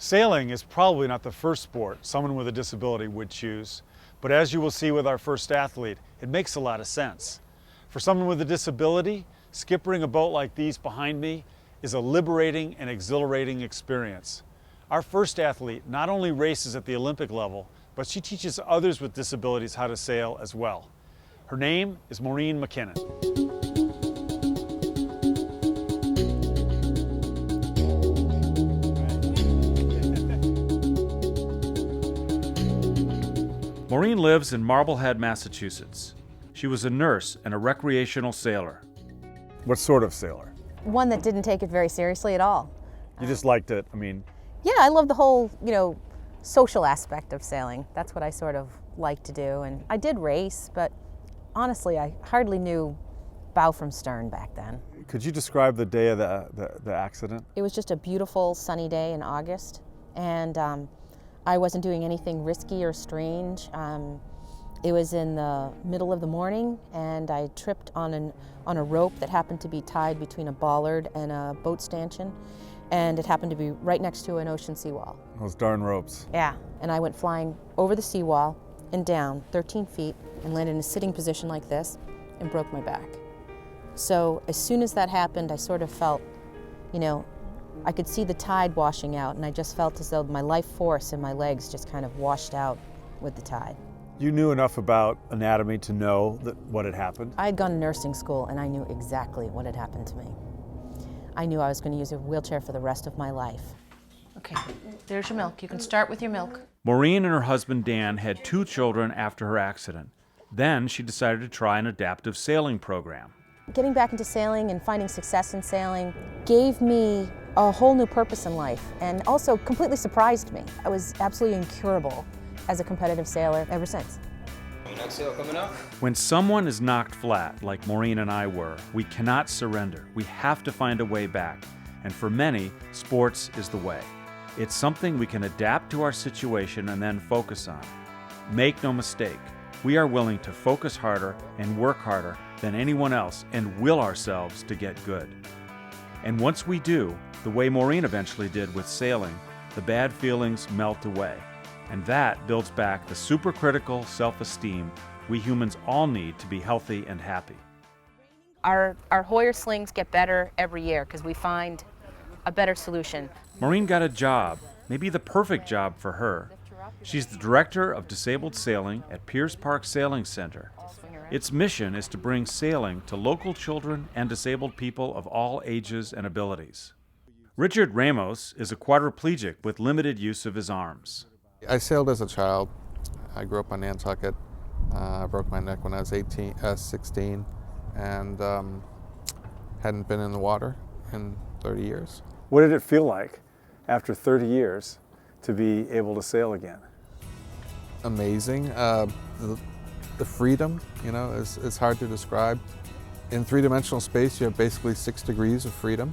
Sailing is probably not the first sport someone with a disability would choose, but as you will see with our first athlete, it makes a lot of sense. For someone with a disability, skippering a boat like these behind me is a liberating and exhilarating experience. Our first athlete not only races at the Olympic level, but she teaches others with disabilities how to sail as well. Her name is Maureen McKinnon. Maureen lives in Marblehead, Massachusetts. She was a nurse and a recreational sailor. What sort of sailor? One that didn't take it very seriously at all. You just liked it, Yeah, I love the whole, social aspect of sailing. That's what I sort of like to do. And I did race, but honestly, I hardly knew bow from stern back then. Could you describe the day of the accident? It was just a beautiful sunny day in August, and I wasn't doing anything risky or strange. It was in the middle of the morning, and I tripped on a rope that happened to be tied between a bollard and a boat stanchion, and it happened to be right next to an ocean seawall. Those darn ropes. Yeah, and I went flying over the seawall and down 13 feet and landed in a sitting position like this and broke my back. So as soon as that happened, I sort of felt, I could see the tide washing out, and I just felt as though my life force in my legs just kind of washed out with the tide. You knew enough about anatomy to know what had happened? I had gone to nursing school, and I knew exactly what had happened to me. I knew I was going to use a wheelchair for the rest of my life. Okay, there's your milk. You can start with your milk. Maureen and her husband Dan had 2 children after her accident. Then she decided to try an adaptive sailing program. Getting back into sailing and finding success in sailing gave me a whole new purpose in life, and also completely surprised me. I was absolutely incurable as a competitive sailor ever since. Next sail coming up. When someone is knocked flat, like Maureen and I were, we cannot surrender. We have to find a way back. And for many, sports is the way. It's something we can adapt to our situation and then focus on. Make no mistake, we are willing to focus harder and work harder than anyone else and will ourselves to get good. And once we do, the way Maureen eventually did with sailing, the bad feelings melt away. And that builds back the supercritical self-esteem we humans all need to be healthy and happy. Our Hoyer slings get better every year because we find a better solution. Maureen got a job, maybe the perfect job for her. She's the director of disabled sailing at Pierce Park Sailing Center. Its mission is to bring sailing to local children and disabled people of all ages and abilities. Richard Ramos is a quadriplegic with limited use of his arms. I sailed as a child. I grew up on Nantucket. I broke my neck when I was 16, and hadn't been in the water in 30 years. What did it feel like after 30 years to be able to sail again? Amazing. The freedom, is hard to describe. In 3-dimensional space, you have basically 6 degrees of freedom.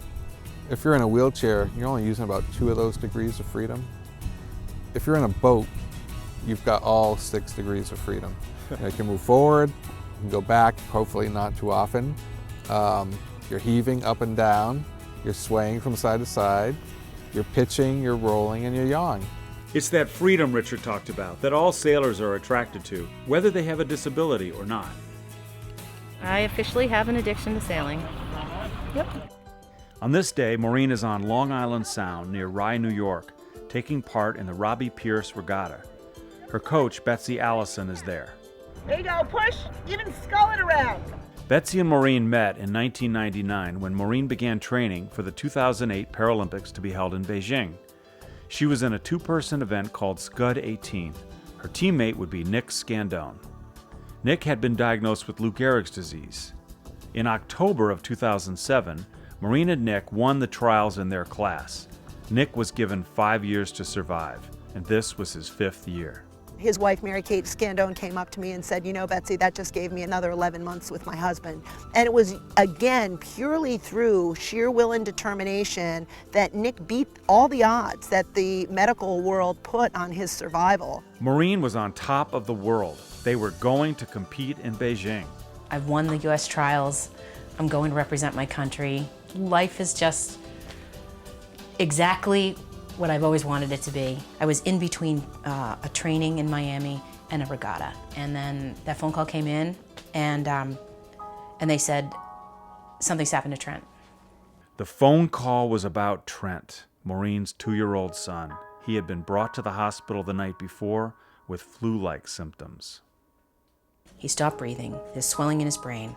If you're in a wheelchair, you're only using about 2 of those degrees of freedom. If you're in a boat, you've got all 6 degrees of freedom. You can move forward, you can go back, hopefully not too often. You're heaving up and down, you're swaying from side to side, you're pitching, you're rolling, and you're yawing. It's that freedom Richard talked about that all sailors are attracted to, whether they have a disability or not. I officially have an addiction to sailing. Yep. On this day, Maureen is on Long Island Sound near Rye, New York, taking part in the Robbie Pierce Regatta. Her coach, Betsy Allison, is there. There you go, push, even scull it around. Betsy and Maureen met in 1999 when Maureen began training for the 2008 Paralympics to be held in Beijing. She was in a 2-person event called Scud 18. Her teammate would be Nick Scandone. Nick had been diagnosed with Lou Gehrig's disease. In October of 2007, Maureen and Nick won the trials in their class. Nick was given 5 years to survive, and this was his 5th year. His wife, Mary Kate Scandone, came up to me and said, Betsy, that just gave me another 11 months with my husband. And it was, again, purely through sheer will and determination that Nick beat all the odds that the medical world put on his survival. Maureen was on top of the world. They were going to compete in Beijing. I've won the U.S. trials. I'm going to represent my country. Life is just exactly what I've always wanted it to be. I was in between a training in Miami and a regatta. And then that phone call came in, and they said, something's happened to Trent. The phone call was about Trent, Maureen's 2-year-old son. He had been brought to the hospital the night before with flu-like symptoms. He stopped breathing, there's swelling in his brain.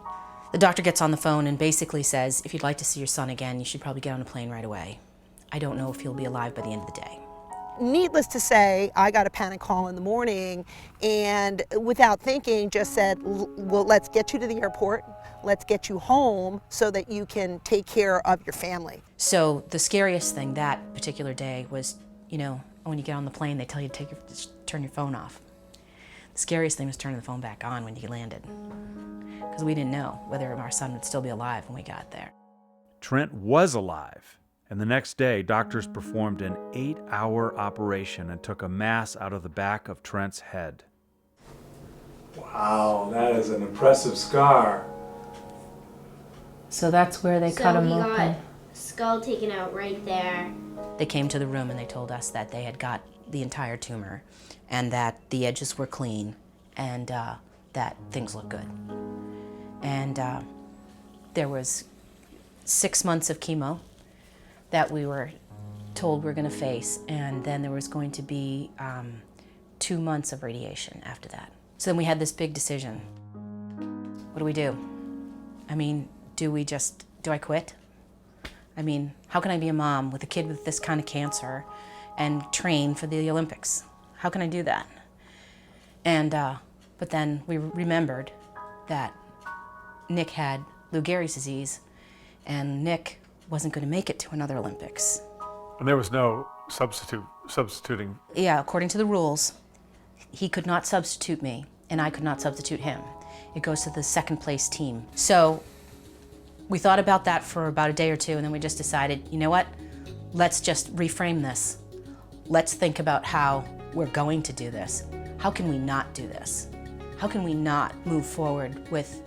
The doctor gets on the phone and basically says, if you'd like to see your son again, you should probably get on a plane right away. I don't know if he'll be alive by the end of the day. Needless to say, I got a panic call in the morning and without thinking just said, well, let's get you to the airport. Let's get you home so that you can take care of your family. So the scariest thing that particular day was, you know, when you get on the plane, they tell you to turn your phone off. The scariest thing was turning the phone back on when you landed, because we didn't know whether our son would still be alive when we got there. Trent was alive, and the next day, doctors performed an 8-hour operation and took a mass out of the back of Trent's head. Wow, that is an impressive scar. So that's where they cut him So he open. got skull taken out right there. They came to the room and they told us that they had got the entire tumor and that the edges were clean and that things looked good. And there was 6 months of chemo that we were told we're going to face, and then there was going to be 2 months of radiation after that. So then we had this big decision. What do we do? I mean, do I quit? I mean, how can I be a mom with a kid with this kind of cancer and train for the Olympics? How can I do that? And, but then we remembered that Nick had Lou Gehrig's disease, and Nick wasn't going to make it to another Olympics. And there was no substituting. Yeah, according to the rules, he could not substitute me, and I could not substitute him. It goes to the second place team. So we thought about that for about a day or two, and then we just decided, you know what? Let's just reframe this. Let's think about how we're going to do this. How can we not do this? How can we not move forward with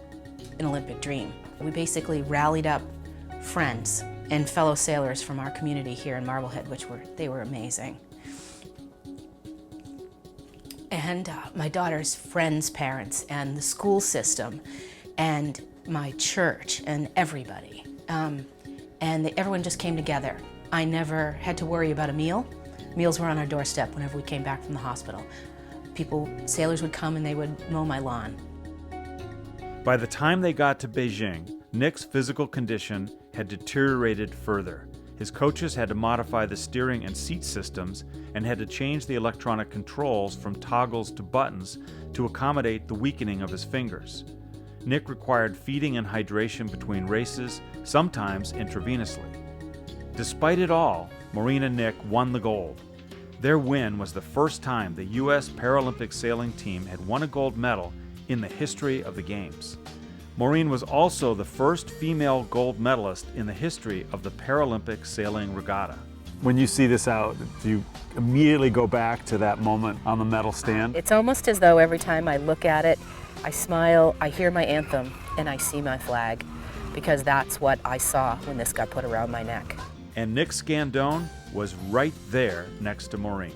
an Olympic dream? We basically rallied up friends and fellow sailors from our community here in Marblehead, they were amazing. And my daughter's friends' parents and the school system and my church and everybody. Everyone just came together. I never had to worry about a meal. Meals were on our doorstep whenever we came back from the hospital. Sailors would come and they would mow my lawn. By the time they got to Beijing, Nick's physical condition had deteriorated further. His coaches had to modify the steering and seat systems and had to change the electronic controls from toggles to buttons to accommodate the weakening of his fingers. Nick required feeding and hydration between races, sometimes intravenously. Despite it all, Maureen and Nick won the gold. Their win was the first time the U.S. Paralympic sailing team had won a gold medal in the history of the Games. Maureen was also the first female gold medalist in the history of the Paralympic sailing regatta. When you see this out, do you immediately go back to that moment on the medal stand? It's almost as though every time I look at it, I smile, I hear my anthem, and I see my flag, because that's what I saw when this got put around my neck. And Nick Scandone was right there next to Maureen.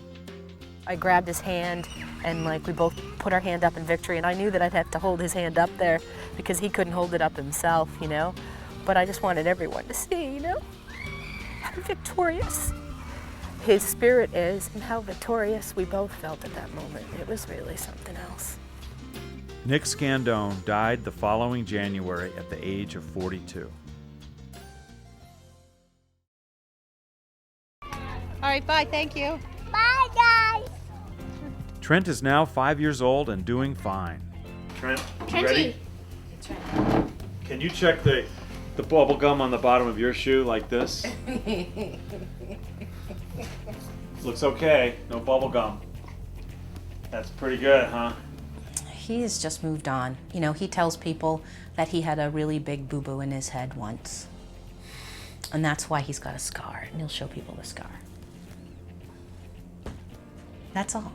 I grabbed his hand and we both put our hand up in victory, and I knew that I'd have to hold his hand up there because he couldn't hold it up himself, you know. But I just wanted everyone to see, you know, how victorious his spirit is and how victorious we both felt at that moment. It was really something else. Nick Scandone died the following January at the age of 42. All right, bye, thank you. Bye, guys. Trent is now 5 years old and doing fine. Trent, Trenty. Can you check the bubble gum on the bottom of your shoe like this? Looks okay, no bubble gum. That's pretty good, huh? He has just moved on. You know, he tells people that he had a really big boo-boo in his head once. And that's why he's got a scar, and he'll show people the scar. That's all.